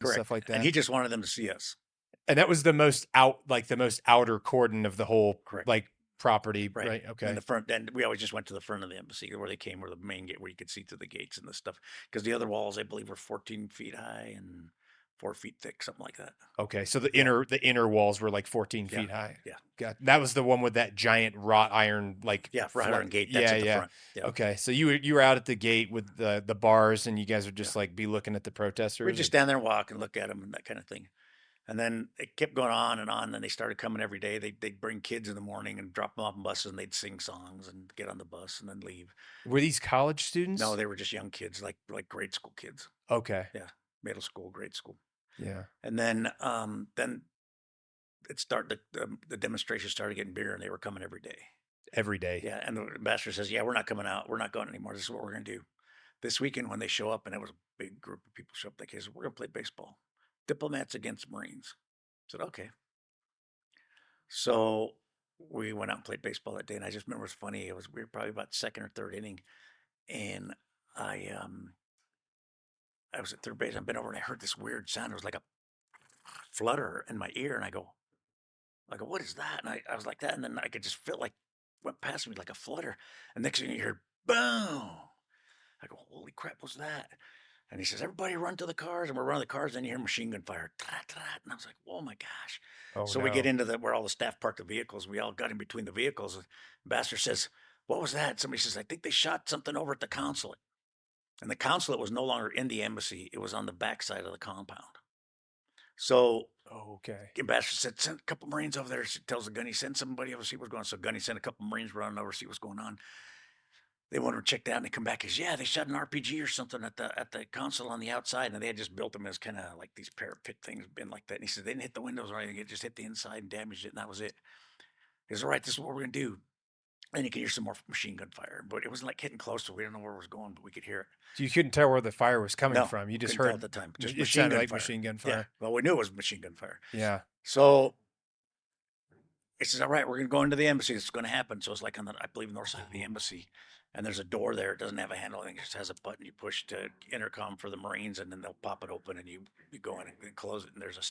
and Correct. stuff like And that? he just wanted them to see us. And that was the most outer cordon of the whole, Correct. like, property, Right. right? And Okay. the front, and we always just went to the front of the embassy where they came, where the main gate, where you could see through the gates and the stuff. Because the other walls, I believe, were 14 feet high and 4 feet thick, something like that. Okay, so Yeah. the inner walls were, like, 14 Yeah. feet high. Yeah. Got that was the one with that giant wrought iron, like, Yeah. Wrought fla iron gate. That's yeah, at the yeah. front. Yeah. Okay, so you were out at the gate with the bars, and you guys would Yeah. just, like, be looking at the We'd protesters, just or stand there and walk and look at them and that kind of thing. And then it kept going on and on. And they started coming every day. They'd bring kids in the morning and drop them off in buses, and they'd sing songs and get on the bus and then leave. were these college No, students? they were just young kids, like grade school kids. Okay. Yeah, middle school, grade school. Yeah. And then the demonstration started getting bigger, and they were coming every day. Every day. Yeah, and the ambassador says, "Yeah, we're not coming out. We're not going anymore. This is what we're going to do this weekend when they show up." And it was a big group of people show up. They said, "We're going to play baseball. Diplomats against Marines." I said, "Okay." So we went out and played baseball that day, and I just remember it was funny. We were probably about second or third inning, and I um I was at third base. I've been over, and I heard this weird sound. It was like a flutter in my ear, and I go, "What is that?" And I was like that, and then I could just feel like went past me like a flutter. And next thing you hear, boom. I go, "Holy crap, what's that?" And he says, "Everybody run to the cars." And we're running the cars, and you hear machine gun fire. Trat, trat. And I was like, "Oh my gosh." Oh, So we get no. into where all the staff parked the vehicles. We all got in between the vehicles. And Ambassador says, "What was that?" Somebody says, "I think they shot something over at the consulate." And the consulate was no longer in the embassy. It was on the backside of the compound. So Oh, okay. Ambassador said, "Send a couple Marines over there." She tells the gunny, "Send somebody over to see what's going on." So gunny sent a couple Marines running over to see what's going on. They went over checked out, and they come back as, "Yeah, they shot an RPG or something at the console on the outside." And they had just built them as kind of like these parapet things, been like that. And he said they didn't hit the windows or anything; it just hit the inside and damaged it, and that was it. He says, "All right, this is what we're gonna do." And you can hear some more machine gun fire, but it wasn't like hitting close, so we didn't know where it was going, but we could hear it. So you couldn't tell where the fire was coming No, from, you just couldn't tell at heard the time. Just it machine sounded gun like fire. machine gun Yeah. fire. Well, we knew it was machine gun fire. Yeah. So he says, "All right, we're going to go into the embassy. It's going to happen." So it's like on the, I believe, north side of the embassy. And there's a door there. It doesn't have a handle. I think it just has a button you push to intercom for the Marines, and then they'll pop it open, and you go in and close it. And there's a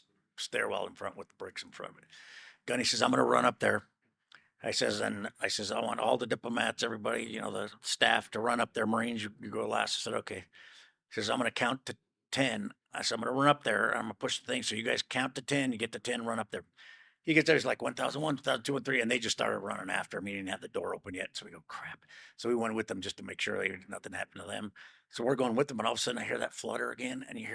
stairwell in front with the bricks in front of it. Gunny says, "I'm going to run up there." I says, "I want all the diplomats, everybody, the staff to run up there. Marines, you go last." I said, "Okay." He says, "I'm going to count to 10." I said, "I'm going to run up there. I'm going to push the thing. So you guys count to 10. You get to 10, run up there." He gets there, he's like 1,001, 1,002, and 3, and they just started running after him. He didn't have the door open yet. So we go, crap. So we went with them just to make sure nothing happened to them. So we're going with them, and all of a sudden I hear that flutter again, and you hear